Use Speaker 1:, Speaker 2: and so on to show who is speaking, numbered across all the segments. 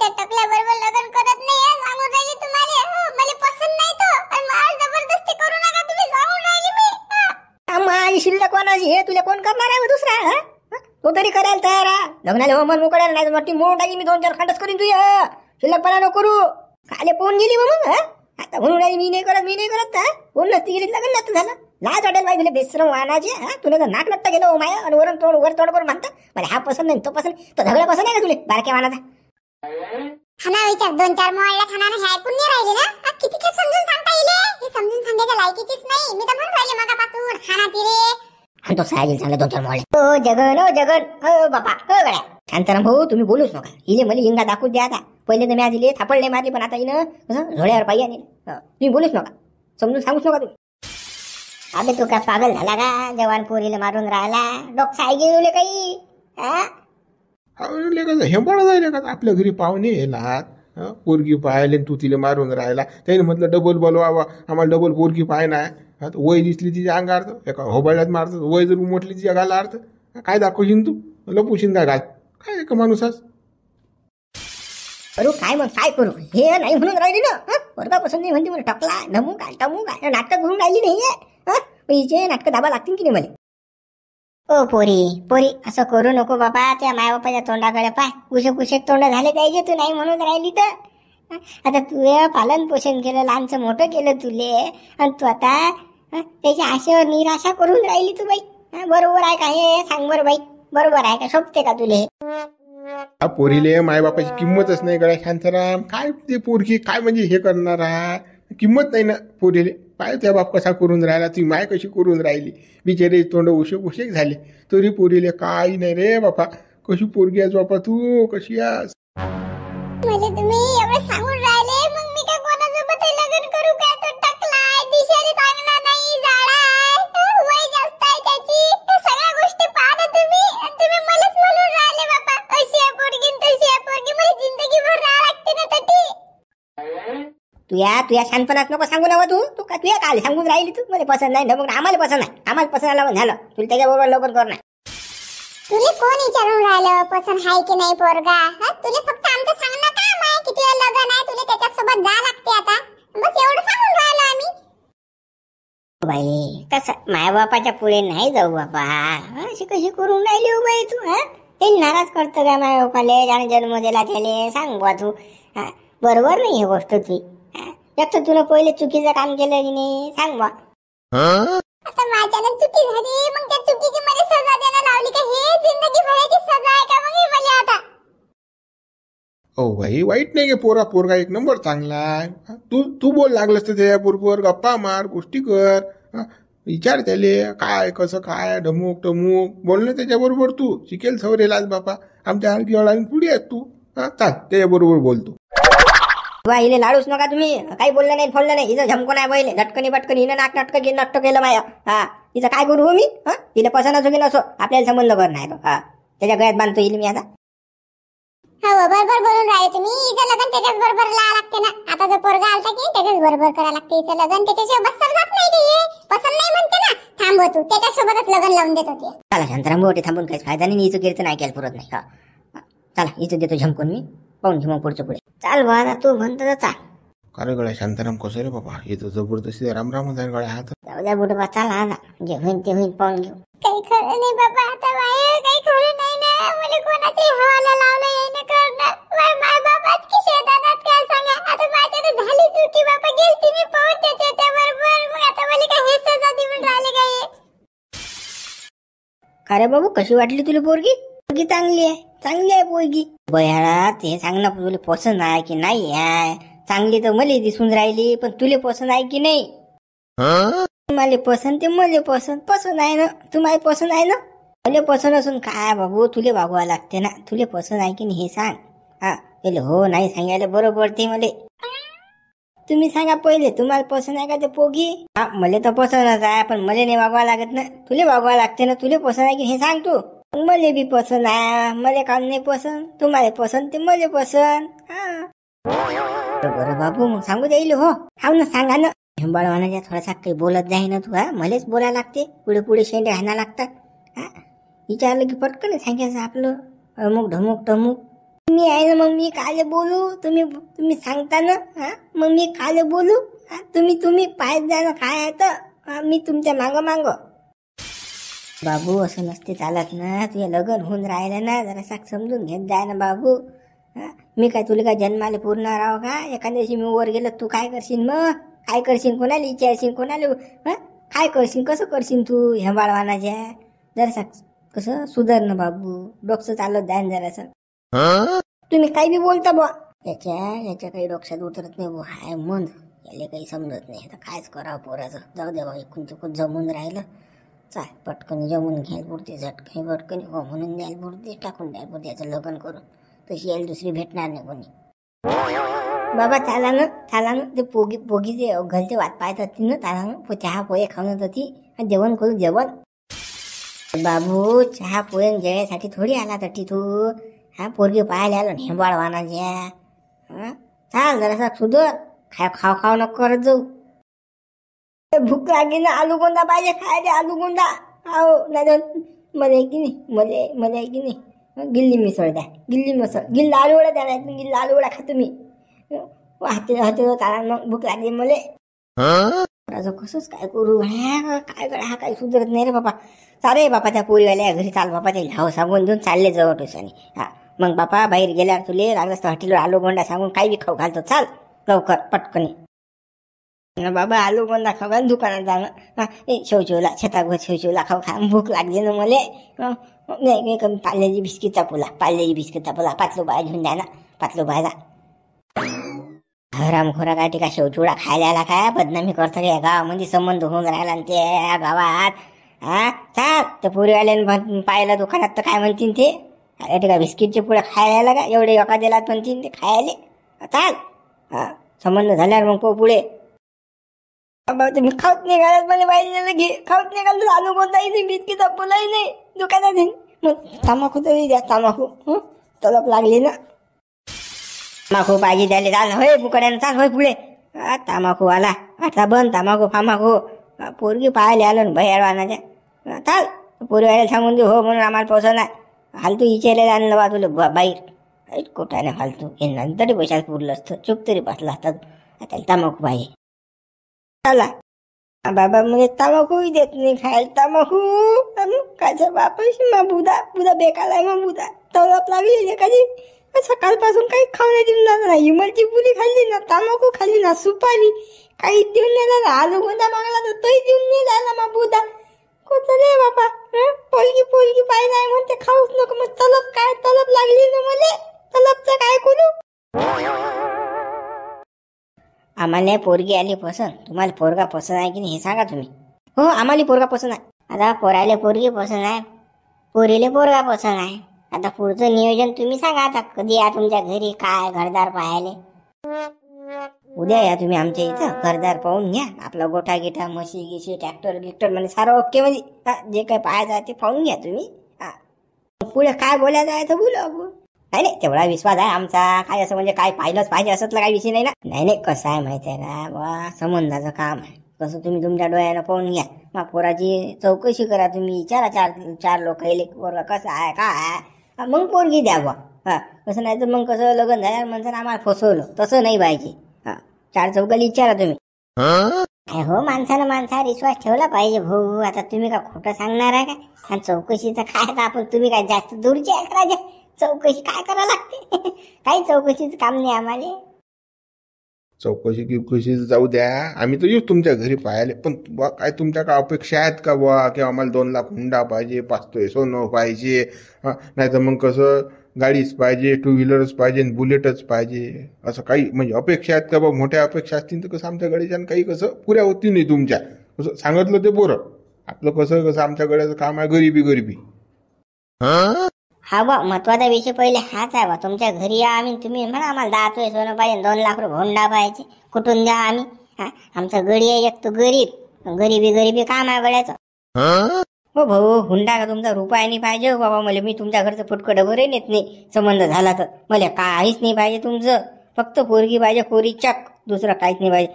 Speaker 1: त्या टकल्या बरोबर लग्न करत नाही आहे, सांगून राहिली तुम्हाला. मला पसंत नाही तो, आणि मला जबरदस्ती करू नका तुम्ही, सांगून राहिली मी.
Speaker 2: माझी शिल्लक कोणाची हे तुला कोण करणार आहे दुसरा? तो तरी करायला तयार आहे. लग्नाला हो मन मोकळायला नाही मोठी म्हणून टाकी मी 2-4 खंडच करीन तुझ्या. शिल्लकपणा नको करू. खाले पोहून गेली मग. आता म्हणून राहिली मी नाही करत कोण नसती गेली लग्न नसतं झालं. लाज वाटेल बाई तुला बेसरम वाहनाचे. तुला तर नाक नसतं गेलं माया, आणि वरून तोंड वर तोंड करून म्हणता मला हा पसंत नाही तो पसंत, तो झगडा पसंत आहे का तुला बारक्या वाहनाचा?
Speaker 1: खाना विचार 2-4 मोहल्ला खाना हे ऐकून नाही राहिले ना. किती खेप समजून सांगता येईल, हे समजून सांगायच्या लायकीचीच नाही. मी तर म्हणून राहिले मगापासून खाना तिरे.
Speaker 2: आणि तो साहेब चांगला 2-4 मोहल्ले. ओ जगन हो बापा हो गड्या. शांताराम भाऊ तुम्ही बोलूच नका. इले मला इंगा दाखवूच द्या. आता पहिले तर मी आज इले थापड नाही मारली, पण आता हिनं कसं झोळ्यावर पायी आणली. तुम्ही बोलूच नका, समजून सांगूच नका तुम्ही.
Speaker 1: अबे तू काय पागल झाला का? जवान पोरीला मारून राहिला, डोकं आहे गेले काही.
Speaker 3: हेंबाळा जायला का आपल्या घरी पाहुणे येणार, पोरगी पाहायला तू तिला मारून राहिला. त्याने म्हटलं डबल बोलवा, आम्हाला डबल पोरगी पाहाय नाही. वय दिसली तिच्या अंगार्थ एका होबाळ्यात मारत, वय जर मोठली तिच्या गाला अर्थ काय दाखवशील तू, लपूशील काय काय का माणूस?
Speaker 2: करू काय मग काय करू? हे नाही म्हणून राहिली ना. वर्गापासून नाही म्हणते मला टकला नमू काय नाटक करून राहिली नाहीये. हिचे नाटक दाबा लागतील की नाही मला?
Speaker 1: ओ पोरी असं करू नको बाबा. त्या मायबापाच्या तोंडाकडे पाय, कुशेक तोंड झाले पाहिजे. तू नाही म्हणून राहिली तर. आता तू पालन पोषण केलं, लहानचं मोठं केलं तुले, आणि तू आता त्याच्या आशेवर निराशा करून राहिली तू बाई. बरोबर आहे का हे? सांग बरं बाई, बरोबर आहे का? शोभते का तुले?
Speaker 3: पोरीले मायबापाची किंमतच नाही गड्या शांताराम. काय ते पोरगी काय म्हणजे हे करणार आहे, किंमत नाही ना पोरीले. पाय त्या बाप कसा करून राहिला, ती माय कशी करून राहिली. बिचारे तोंड उशेक झाले, तरी पोरीले काही नाही रे बापा. कशी पोरगी आहेस बापा तू, कशी आहेस?
Speaker 1: म्हणजे तुम्ही एवढं सांगून राहिले, मग मी काय कोणासोबत लग्न करू का? तो टकलाय, दिशाने चांगला नाही, जाडा आहे, वय जास्त आहे त्याची. सगळ्या गोष्टी पाहता तुम्ही, आणि तुम्ही मलाच म्हणून राहिले बाबा अशी आहे पोरगी तशी आहे पोरगी. मला जिंदगीभर राहा लागते ना तटी.
Speaker 2: तुया शांतपणात नको सांगू ना तू का तुया काल सांगून राहिली तू मला पसंत नाही. मग आम्हाला पसंत नाही, आम्हाला पसंत आलं झालं. तुला त्याच्याबरोबर लवकर कर नाही.
Speaker 1: तुला कोण विचारून राहिलं पसंत आहे की नाही पोरगा? तुला फक्त आमचं सांगणं काम आहे, किती वेळ लग्न आहे, तुला त्याच्यासोबत जा लागते आता, बस एवढं सांगून राहिलो आम्ही.
Speaker 2: बाई कसं मायबापाच्या पुढे नाही जाऊ बाबा. अशी कशी करून राहिली हो बाई तू? ते नाराज करतो का मायबापाले? ज्याने जन्म दिला त्याले सांग बा तू. बरोबर नाही ही गोष्ट तुझी. एक तर तुला पहिले चुकीचं काम केलं की नाही, सांग बा.
Speaker 1: आता माझ्यानं चुकी झाली, मग त्या चुकीची मला सजा द्यायला लावली का? हे जिंदगी भराची सजा आहे का मग ही मला आता?
Speaker 3: ओ भाई वाईट नाही गे, पोरगा एक नंबर चांगला आहे. तू बोल लागलंस तर त्या बरोबर गप्पा मार, गोष्टी कर, विचार त्याले काय कसं काय ढमुक बोलणं त्याच्याबरोबर. तू शिकेल सवरेलाच बापा. आमच्या आणखी अडाणी पुढे आहेत तू. चाल त्याच्याबरोबर बोलतो.
Speaker 2: हिले लाडूच नका तुम्ही. काही बोललं नाही फोडलं नाही. हिचं झमको नाही बहिले झटकनी पटकन हिनं नाटक केलं माया. हिचं काय करू हो मी? तिला पसंत असो की नसो, आपल्याला संबंध कर नाही. त्याच्या गळ्यात बांधतो येईल मी आता.
Speaker 1: हो बरोबर बोलून राहिले तुम्ही. हिचं लग्न त्याच्याच बरोबर लावा लागते ना. आता जो पोरगा आलता की त्याच्याच बरोबर करायला लागते हिचं लग्न. त्याच्याशिवाय बस जात नाही की पसंत नाही म्हणते ना. थांबव तू, त्याच्यासोबतच लग्न लावून देत होती.
Speaker 2: चला शांताराम भाऊ, थांबून काहीच फायदा नाही. हिचं कीर्तन ऐकायला पुरत नाही. चला हिचं देतो झमकून मी, पाहून घेऊ मग पुढचं पुढे. चाल बा तू म्हणतो तर चाल.
Speaker 3: अरे गळ्या शांताराम कसं रे बाबा, हे तर जबरदस्ती राम आहे गळ्या हात.
Speaker 2: जाऊ द्या बुडबा, चाल आज जे होईन ते होईन, पाहून घेऊ.
Speaker 1: काही खरं नाही बाबा आता बाहेर, काही खरं नाही ना. मला कोणाचाही हवाला लावलं येणं करणार. माय बाबाच की शेतानात काय सांगा. आता माझ्याकडे झाली चुकी बाबा, गेलती मी पाहून त्याच्या बरोबर. मग आता मला काय हे सजा देऊन राहिले काय?
Speaker 2: अरे बाबू कशी वाटली तुला पोरगी? पोरगी चांगली आहे पोरगी. बयाळा ते सांग ना, तुला पसंत आहे की नाही आहे? चांगली तर मला दिसून राहिली, पण तुला पसंत आहे की नाही? मला पसंत ते मला पसंत आहे ना. तुम्हाला पसंत आहे ना? मला पसंत असून काय बाबू, तुला वागवा लागते ना. तुला पसंत आहे की नाही हे सांग. पहिले हो नाही सांगायला बरोबर ते मला. तुम्ही सांगा पहिले, तुम्हाला पसंत आहे का ते पोगी? मला तर पसंतच आहे, पण मला नाही वागवा लागत ना. तुला वागवा लागते ना. तुला पसंत आहे की हे सांग तू. मला बी पसंत आहे, मला काल नाही पसंत. तुम्हाला पसंत ते मला पसंत. बरं बाबू, मग सांगू द्यायला हो. हाव ना, सांगा ना. बाळवानाच्या थोडासा काही बोलत जाई ना तू. मलाच बोलायला लागते, पुढे शेंडे हाणा लागतात. विचारलं की पटकन सांगायचं आपलं अमुक ढमुक टमुक. मी आहे ना, मग मी काले बोलू? तुम्ही सांगता ना, मग मी काले बोलू? तुम्ही पाहत जा ना काय आहे तर, मी तुमच्या मांग. बाबू असं नसते चालत ना, तुझ्या लग्न होऊन राहिलं ना, जरा समजून घेत जाय ना बाबू. मी काय तुला काय जन्माला पूर्ण राव का? एखाद्या दिवशी मी वर गेलो तू काय करशील? मग काय करशील? कोणाला विचारशील? कोणाला काय करशील? कसं करशील तू ह्या बाळवानाच्या? जरा कसं सुधार ना बाबू, डोकं चालत जाय जरासं. तुम्ही काही बी बोलता बुवा, याच्या काही डोक्यात उतरत नाही बुवा. हाय मन याला काही समजत नाही. आता कायच करावं पोराचं. जाऊ दे बा, एकूण चुकून जमून राहिलं. चाल पटकन जमून घ्यायला पुरते, झटकन पटकन हो म्हणून द्यायला पुरते, टाकून द्यायला पुरते याचं लग्न करून. तशी यायला दुसरी भेटणार नाही कोणी. बाबा चाला ना ते पोगी जे घरचे वाट पाहत होती ना, चाला ना चहा पोहे खाऊन होती, जेवण करू जेवण. बाबू चहा पोहे जेवायसाठी थोडी आला तटी तू, पोरगी पाहायला आलो हेंबाळ वानाच्या. चाल जरासा सुधर, खाव नको करत जाऊ. भूक लागली ना, आलू गोंदा पाहिजे खायला, आलू गोंदा. हो नाही मला आहे की नाही, मला आहे की नाही. गिल्ली मिसळ द्या, गिल्ला आलू वडा द्या, नाही गिल्ला आलू वडा खातो मी. हाते चाला मग, भूक लागली मला. कसंच काय करू काय करा, हा काही सुधरत नाही रे बाबा. चाले बापा त्या पोरीवाल्या घरी, चाल बापा ते लाव सांगून देऊन चालले जवळ टुसाने. मग बापा बाहेर गेल्यावर तुले लागलं तर हॉटेलवर आलू गोंडा सांगून काही बी खाऊ घालतो. चाल लवकर पटकनी बाबा, आलू गोंडा खाऊ घाल दुकानात जाणं. शेवचिवला छताभर शेवचिवला खाऊ खा, भूक लागली ना मले. नाही कमी पाल्याची बिस्किटचा पुला, पातलो बाय घेऊन द्या ना, पातलो बायला. हरामखोरा काय टिका शेवचिवडा खायला आला काय? बदनामी करतो या गावामध्ये, संबंध होऊन राहिला त्या गावात. चाल त्या पुरीवाल्यानं पाहिलं दुकानात तर काय म्हणतील ते, टिका बिस्किटचे पुढे खायला आला का? एवढे एका दिलात म्हणतील ते खायले. चाल संबंध झाल्यावर मग पुढे. बाबा तुम्ही खाऊत नाही घालत मला पाहिजे, घे खाऊत नाही घालत, आलू कोणताही नाही, बिस्किटचा पुलाही नाही दुकानात. मग तंबाखू तरी द्या, तंबाखू तलप लागली ना. तंबाखू पाहिजे द्यायला, चाल होय बुकड्यानं, चाल होय पुढे. तंबाखू आला आता बंद, तंबाखू पोरगी पाहायला आलो ना भैयावानाच्या. चाल पोरीवायला सांगून दे हो म्हणून आम्हाला पोसं नाही. फालतू विचारायला आणलं बा तुला बाहेर, कोटाने फालतू हे नंतर पैशाला पुरलं असतं. चुप तरी बसला असतात. त्याला तंबाखू पाहिजे. चला बाबा म्हणजे तंबाखूही देत नाही खायला. तंबाखू काय बापाशी मा बुधा बेकार आहे. मग बुधा तळप लागली एखादी, सकाळपासून काही खावण्यात देऊन नाही. हिमलची पुरी खाल्ली ना, तंबाखू खाल्ली ना, सुपारी काही देऊन नाही झाला. आलू गोंदा मागला तर तोही देऊन नाही झाला. मा बुधा कोच रे बापा, पोलगी पाय नाही म्हणते, खाऊच नको. मग तलप लागली ना मला, तलपचं काय करू? आम्हाला पोरगी आली पसंत. तुम्हाला पोरगा पसंत आहे की नाही हे सांगा तुम्ही. हो आम्हाला पोरगा पसंत आहे. आता पोराले पोरगी पसंत आहे, पोरीले पोरगा पसंत आहे. आता पुढचं नियोजन तुम्ही सांगा. आता कधी या तुमच्या घरी, काय घरदार पाहायले? उद्या या तुम्ही आमच्या इथं, घरदार पाहून घ्या. आपला गोठा गिटा, म्हशी गिशी, ट्रॅक्टर म्हणजे सारं ओके मध्ये. जे काही पाहायचं आहे ते पाहून घ्या तुम्ही. पुढे काय बोलायचं आहे तर बोलू आपण. नाही तेवढा विश्वास आहे आमचा. काय असं म्हणजे काय पाहिलंच पाहिजे असंच काही विषय नाही ना. नाही कसं आहे माहिती आहे का बा, संबंधाचं काम आहे. कसं तुम्ही तुमच्या डोळ्यानं पाहून घ्या. मग पोराची चौकशी करा तुम्ही, विचारा चार लोक येले पोरगा कसं आहे काय आहे, मग पोरगी द्या बा. कसं नाही तर मग कसं लग्न झाल्यावर म्हणतात आम्हाला फसवलं, तसं नाही पाहिजे. चार चौकाला विचारा तुम्ही. हो माणसानं माणसावर विश्वास ठेवला पाहिजे भाऊ. आता तुम्ही का खोटं सांगणार आहे का? चौकशीचं काय आपण, तुम्ही काय जास्त दूरचे आहे राजा? चौकशी काय करावं लागते? काही चौकशीचं काम नाही आम्हाला.
Speaker 3: चौकशी जाऊ द्या, आम्ही तर येऊ तुमच्या घरी पाहायला. पण काय तुमच्या का अपेक्षा आहेत का बुवा की आम्हाला 2 लाख हुंडा पाहिजे, 5 तोळे सोनं पाहिजे, नाही तर मग कसं गाडीच पाहिजे, 2 व्हीलरच पाहिजे, बुलेटच पाहिजे, असं काही म्हणजे अपेक्षा आहेत का बा? मोठ्या अपेक्षा असतील तर कसं आमच्या गड्याच्या काही कसं पुऱ्या होती नाही तुमच्या. कसं सांगितलं ते बरं. आपलं कसं आमच्या गड्याचं काम आहे गरिबी.
Speaker 1: हा बा महत्वाचा विषय पहिले हाच आहे बा. तुमच्या घरी या आम्ही, तुम्ही म्हणा आम्हाला 10 तोळे सोनं पाहिजे, 2 लाख रुपये हुंडा पाहिजे, कुठून द्या आम्ही? आमचा गडी आहे एक तो गरीब, गरिबी काम आहे गड्याचं. हो भाऊ हुंडा का तुमचा रुपया नाही पाहिजे हो बाबा. मला मी तुमच्या घरचं फुटकं डबरही नेत नाही. संबंध झाला तर मला काहीच नाही पाहिजे तुमचं. फक्त पोरगी पाहिजे, पोरी चक, दुसरं काहीच नाही पाहिजे.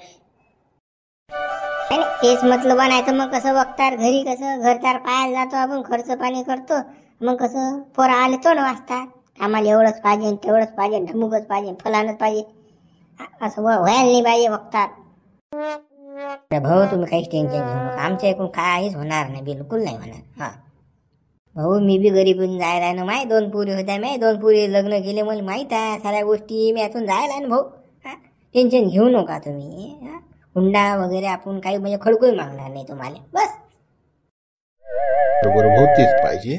Speaker 1: तेच मतलब नाही तर मग कसं बघतार घरी, कसं घरदार पाहायला जातो आपण, खर्च पाणी करतो, मग कसं पोरा आले तोंड वाजतात. आम्हाला एवढंच पाहिजे तेवढंच पाहिजे ढमुकच पाहिजे फलानच पाहिजे असं व्हायला नाही पाहिजे वक्तात.
Speaker 2: भाऊ तुम्ही काहीच टेन्शन घेऊ नका, आमच्या एकूण काहीच होणार नाही, बिलकुल नाही होणार. हा भाऊ मी बी गरीबून जायला ना, माय 2 पोरी होत्या, मी 2 पोरी लग्न केले, मला माहीत आहे साऱ्या गोष्टी, मी यातून जायला ना भाऊ. टेन्शन घेऊ नका तुम्ही. हुंडा वगैरे आपण काही म्हणजे खडकूही मागणार नाही तुम्हाला, बस.
Speaker 3: बरोबर भाऊ तेच पाहिजे.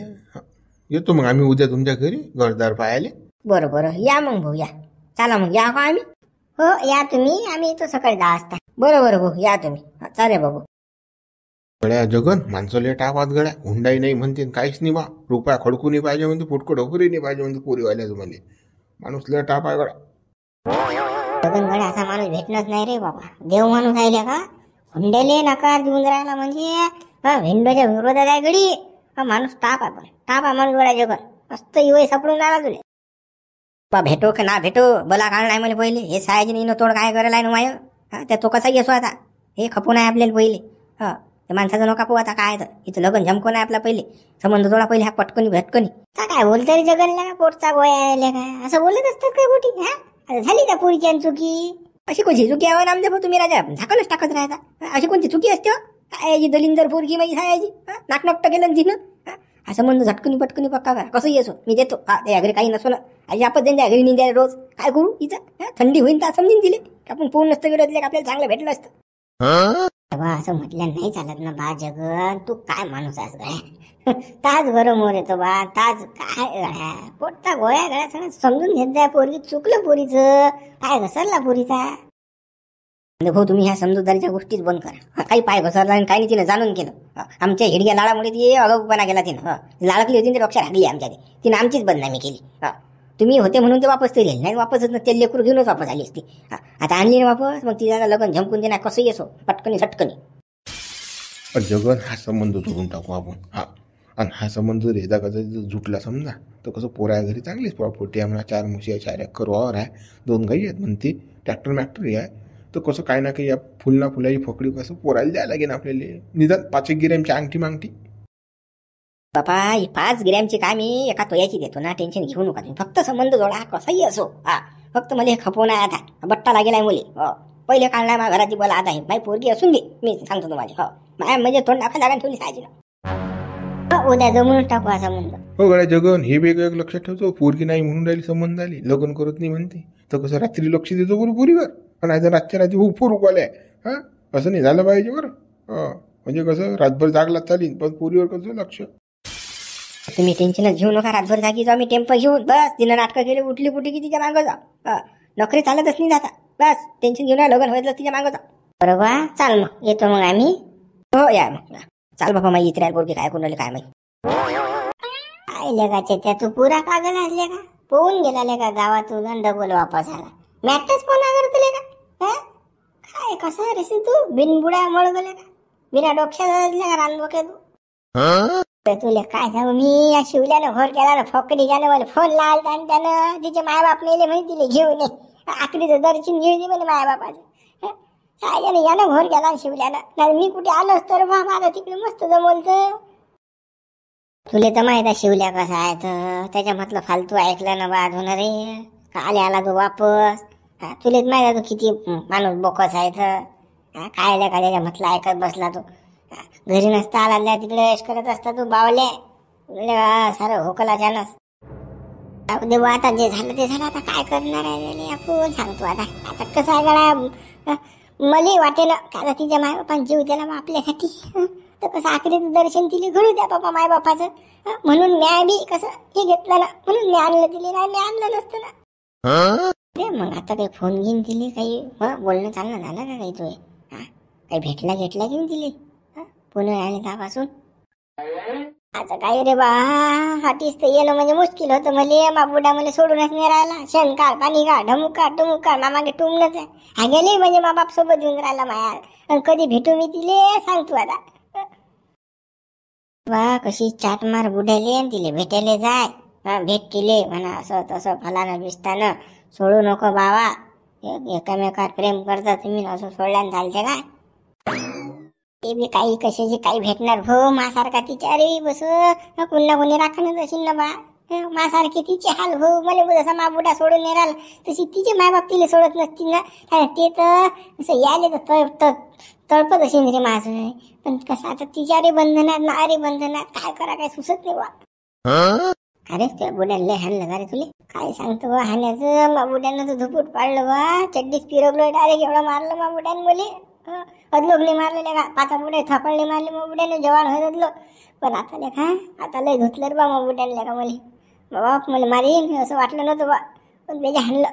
Speaker 3: येतो मग आम्ही उद्या तुमच्या घरी घरदार पाहायला.
Speaker 2: बरं बरं या मग भाऊ, या. चला मग या का आम्ही.
Speaker 1: हो या तुम्ही, आम्ही येतो सकाळी 10 वाजता.
Speaker 2: बरं बरं भाऊ या तुम्ही. चालेल बाबू.
Speaker 3: गड्या जगन माणसं लेट आवाज गड्या, हुंडाई नाही म्हणते काहीच नाही बा, रुपया खडकू नाही पाहिजे म्हणते, फुटकं ढोकरी नाही पाहिजे म्हणते पोरीवाल्या तुम्हाला. माणूस लेट आहे गड्या.
Speaker 1: गगनगड असा माणूस भेटणंच नाही रे बाबा. देव माणूस राहिले का हुंड्याले नकार देऊन राहिला म्हणजे हिंडोच्या विरोधात आहे गडी. हा माणूस टाप आहे, पण टाप आहे माणूस गड्या जगन. मस्त युवा सापडून आला तुले.
Speaker 2: बा भेटो का ना भेटो बला काळ नाही मला पहिले. हे सायाजीने तोड काय करायला आहे ना माय. त्या तो कसा येसो आता, हे खपून आहे आपल्याला पहिले. त्या माणसाचं नका पाहू आता काय तर, हिचं लग्न झमकून आहे आपला पहिले, संबंध थोडा पहिले हा पटकनी भेटकनी.
Speaker 1: काय बोलतो रे जगनला, पोटचा गोया आले काय असं बोलत असतात काय कुठे. आता झाली त्या पोरीची चुकी.
Speaker 2: अशी कोणची चुकी आहे नामदेव भाऊ, तुम्ही राजा झाकलच टाकत राहता. अशी कोणती चुकी असते काय याची दलिंदर पोरगी माझी सायाची. नाकनकट केलं तिनं. हा संबंध झटकनी पटकनी पक्का करा, कसं येसो मी देतो. त्या घरी काही नसो ना, आई आपण त्यांच्या घरी निघायला रोज काय करू हिचं. थंडी होईन तर समजून दिले आपण पूर्ण नसतं गेलो तिला, आपल्याला चांगलं भेटलं असतं.
Speaker 1: असं म्हटलं नाही चालत ना बा जगन. तू काय माणूस आहेस गड्या. ताज बरोबर येतो बा, ताज काय गड्या पोटचा गोळ्या गड्या सगळं समजून घेत जाय. पोरगी चुकलं पोरीचं, काय घसरला पोरीचा.
Speaker 2: भाऊ तुम्ही ह्या समजूतदारीच्या गोष्टीच बंद करा. काही पाय घसरला आणि काही तिने जाणून केलं. आमच्या हिडग्या लाडामुळे ती अगाऊपणा केला तिनं. लाडकली होती ते डोक्यात हागली आमच्या, तिने आमचीच बदनामी केली. तुम्ही होते म्हणून ते वापस तरी नाही, वापसच ना ते लेकरू घेऊनच वापस आली असती. आता आणली ना वापस, मग तिला लग्न झमकून देणार कसं येसो पटकनी झटकनी.
Speaker 3: पण जगन हा संबंध तोडून टाकू आपण. आणि हा संबंध जर एकदा कसा जुटला समजा तर कसं पोरा घरी चांगलीच प्रॉपर्टी आहे म्हणा, 4 म्हशी आहे, 4 एकर वावर आहे, 2 गाई आहेत म्हणते, ट्रॅक्टर मॅक्टरी आहे. तर कसं काय ना काही या फुलना फुलाची फकडी कसं पोरायला द्यायला लागेल आपल्याला. निदान 5 ग्रॅमची अंगठी मागठी.
Speaker 2: बापा 5 ग्रॅमची काय मी एका तोयाची देतो ना, टेन्शन घेऊ नका तुम्ही. फक्त संबंध जोडा कसाही असो. फक्त मला हे खपवून आहे आता, बट्टा लागेलाय मुली. पहिले काढलाय माझ्या घराची बोला आता आहे माझी पोरगी असून दे, मी सांगतो तुम्हाला. माझ्या म्हणजे तोंड दाखवा लागेल ठेवली सायची ना.
Speaker 1: उद्या जमून टाकू हा संबंध.
Speaker 3: हो गड्या जगन हे वेगळं लक्षात ठेवतो. पोरगी नाही म्हणून राहिली संबंध आली, लग्न करत नाही म्हणते, तर कसं रात्री लक्ष देतो बरं पोरीवर. पण आता रातच्या रात्री उफू आल्या. असं नाही झालं पाहिजे बरं. म्हणजे कसं रातभर जागला चालीन, पण पोरीवर कसं लक्ष.
Speaker 2: तुम्ही टेन्शनच घेऊ नका. रातभर जागी जाऊ, मी टेम्पो घेऊन बस. तिनं नाटकं केली, उठली पुटी की तिच्या मागं जा. नोकरी चालतच नाही जाता, बस टेन्शन घेऊन लग्न व्हायचं तिच्या मागं जा.
Speaker 1: बरोबर चाल मग येतो मग आम्ही.
Speaker 2: हो या मग चाल बाबा. माझी इतरायला पोरगी काय कोण काय माहिती.
Speaker 1: काय लेगाचे त्या तू पुरा कागल असले का पोहून गेला लेका गावातून डबल वापस आला. मॅटच पोना करतले का काय कसा रे तू बिनबुड्या मळ गेले का बिना डोक्यात का रानबोके तू. तुला काय सांगू मी, या शिवल्यानं घोर केला ना फकडी ज्यानं मला फोन लावला आणि त्यानं तिचे मायबाप नेले म्हणे तिला घेऊन ये. आकडीचं दर्शन घेऊ दे म्हणे मायबापाचं. काय त्यानं यानं घोर केला शिवल्यानं. नाही मी कुठे आलोच तर बा माझं तिकडे मस्त जमवलं. तुले तर माहित आहे शिवल्या कसा आहे तर त्याच्या म्हटलं फालतू ऐकलं ना बा अजून रे. काले आला तू वापस. तुलेच माहित आहे तू किती माणूस बोकस आहे तर. काय का त्याच्या म्हटलं ऐकत बसला तू. घरी नसता आला तिकडे करत असता तू बावले सारं होकलाच्यानच. देवा आता जे झालं ते झालं, आता काय करणार आहे आपण सांगतो. आता कसं आहे गळा मला वाटे ना का तिच्या मायबापान जीव त्याला आपल्यासाठी. तर कसं आखरीचं दर्शन तिला घडू द्या बाबा मायबापाचं. म्हणून म्या बी कसं हे घेतलं ना, म्हणून मी आणलं तिले. नाही मी आणलं नसतं ना. मग आता काही फोन घेऊन दिले काही बोलणं चालणं झालं का काही तू. काही भेटला घेऊन दिले पुणे आले त्यापासून. आता काय रे बा हाटीस तर येणं म्हणजे मुश्किल होतं. मला मा बुडा मला सोडूनच नाही राहिला. शेण काढ पाणी काढ ढमुक काढ टुमुक काढ मामागे टुमणच आहे. हा गेले म्हणजे मा बाप सोबत येऊन राहिला माया. आणि कधी भेटू मी तिले सांगतो आता. वा कशी चाट मार बुड्याले आणि तिले भेटायला जाय. भेट केले म्हणा असं तसं फलानं बिस्तानं. सोडू नको बाबा, एकामेकात प्रेम करता तुम्ही असं सोडल्यानं चालते काय. ते बी काही कशाची काही भेटणार भो मासारखा तिच्या रे बस. कुणा कोणी राखणच असेल ना बा. मासारखी तिचे हाल हो. मला जसा मा बुडा सोडून नाही राहिला तशी तिचे मायबाप तिला सोडत नसतील ना. ते तर असं यायले तर तळपत असेल रे माझं. पण कसं आता तिच्यारे बंधनात नारे बंधनात काय करा काय सुचत नाही बा. अरे त्या बुड्याला लय हाणलं का रे तुले? काय सांगतो बा हाण्याचं. मा बुड्यानं तर धुपूट पाडलं बा. चड्डीच पिरवलं डायरेक्ट. एवढं मारलं मा बुड्यानं मले. अदलोक नाही मारलेले का? पाचा बुडे थपडले मारले मा बुड्याने. जवान होत अदलो. पण आता लेखा आता लय धुतलं रे बा मा बुड्याने लेखा मले. बाबा मला मारीन असं वाटलं नव्हतं बा. पण बेजा हाणलं.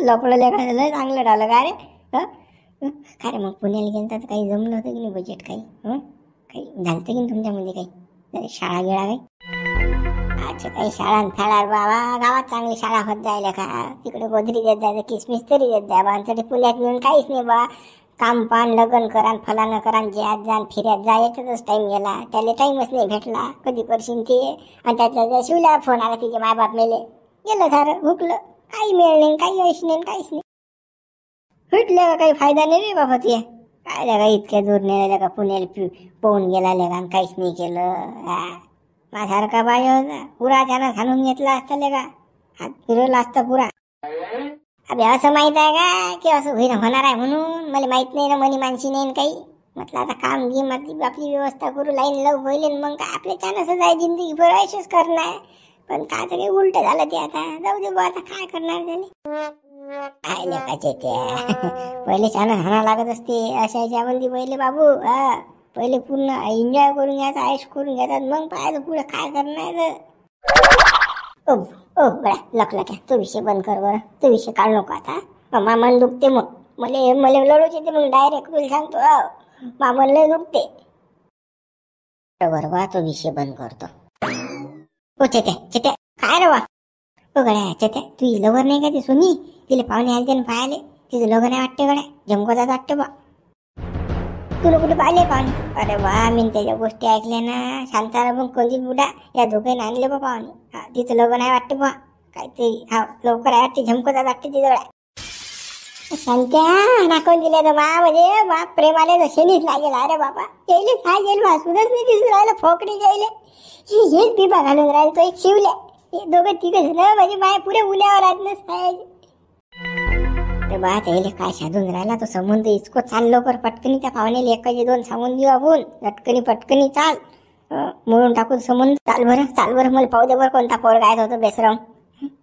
Speaker 1: लपलं लेखा लय चांगलं राहिलं का रे? काय रे मग पुण्याला गेलं तर काही जमलं होतं की नाही? बजेट काही काही झालं की नाही तुमच्यामध्ये? काही शाळा गिळा काही? अच्छा काही शाळा फाळा बाबा. गावात चांगली शाळा होत जायला का? तिकडे गोधरी देत जायचं किसमिस तरी देत द्या बा. पुण्यात मिळून काहीच नाही बा. काम पान लग्न करा फलानं करा ज्यात जाण फिर्यात जा याच्यातच टाईम गेला. त्याला टाईमच नाही भेटला. कधी करशील ते? आणि त्याच्या शिवला फोन आला तिचे मायबाप मेले. गेलं सारं हुकलं. काही मिळ नाही काही ऐश नाही काहीच नाही. भेटले का काही फायदा नाही रे बाबा. ते काय लगा इतक्या दूर नेलेलं का पुण्याला पोहून गेला लेगा काहीच नाही केलं. माझ्यासारखा बाय होता पुरा त्यानं घालून घेतला असता लेगा. हात फिरवला असता पुरा. अबे असं माहित आहे का की असं होणार आहे म्हणून? मला माहित नाही ना. मनी मानसी नाही काही. म्हटलं आता काम घे आपली व्यवस्था करू लाईन लावू होईल. मग काय आपल्या चानसच आहे जिंदगी भर ऐशच करणार. पण काय तरी उलट झालं ते. आता जाऊ दे बा. आता काय करणार त्याने? काय लेखाचे त्या पहिले छान हाना लागत असते अशा याच्यामध्ये पहिले बाबू. पहिले पूर्ण एन्जॉय करून घ्यायचा ऐश करून घ्यायचा. मग पाहायचं पुढे काय करणार. ओ बळा लकला क्या तो विषय बंद कर बरं. तो विषय काढू नको आता. मामन दुखते मग. मला लढूच येते मग डायरेक्ट तुला सांगतो. मामन लय दुखते. बरोबर तो विषय बंद करतो. ओ चेत्या काय रे वा? ओ गड्या चेत्या तू लवर नाही का ती सोनी? तिला पाहुणे आले त्यानं पाहिले. तिचं लग्न आहे वाटते गड्या. जमकोतात वाटते बा. तुला कुठे पाहिले पाहुणे? अरे वा मी त्याच्या गोष्टी ऐकल्या ना. शांतारा मग कोणती बुडा या दोघांना आणले बा पाहुणे. तिचं लग्न आहे वाटते बा. काय ते लवकर आहे वाटते. झमकोतात वाटते तिजवळ. शांत्या नाकून दिले तर मा म्हणजे मा प्रेमाले शनीच लागेल. अरे बाबा यायले काय गेल मा सुद्धाच नाही दिसून राहिलं. फोकडी गेले हेच बिबा घालून राहिले. तो एक शिवल्या. हे दोघं तिघं जण म्हणजे माय पुरे उन्यावर आहेत ना साहेब. बा त्याला काय साधून राहिला तो संबंध इतकं चाल लवकर पटकनी. त्या पाहुण्याला एकाचे दोन सांगून देऊ आपण. लटकनी पटकनी चाल म्हणून टाकून संबंध. चाल बरं मला पाहू दे बरं कोणता पोरगा आहे होतो बेसरम.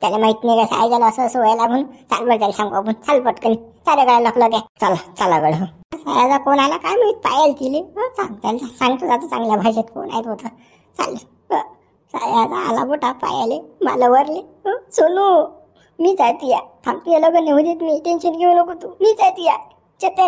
Speaker 1: त्याला माहित नाही का सायजाला असं व्हायला म्हणून. चाल बरं त्याला सांगू आपण. चाल पटकनी. सारे गाड्या लकलं काय. चला गड. सायाचा कोण आला काय माहित पायल तिले. त्याला सांगतो जातो चांगल्या भाषेत कोण आहे होतं. चाल सायाचा आला मोठा पायाले मला वरले. सोनू मीच आहे तिया. थांबती लग्न होऊ देत मी. टेन्शन घेऊ नको तू. मीच आहे तिया. चत्या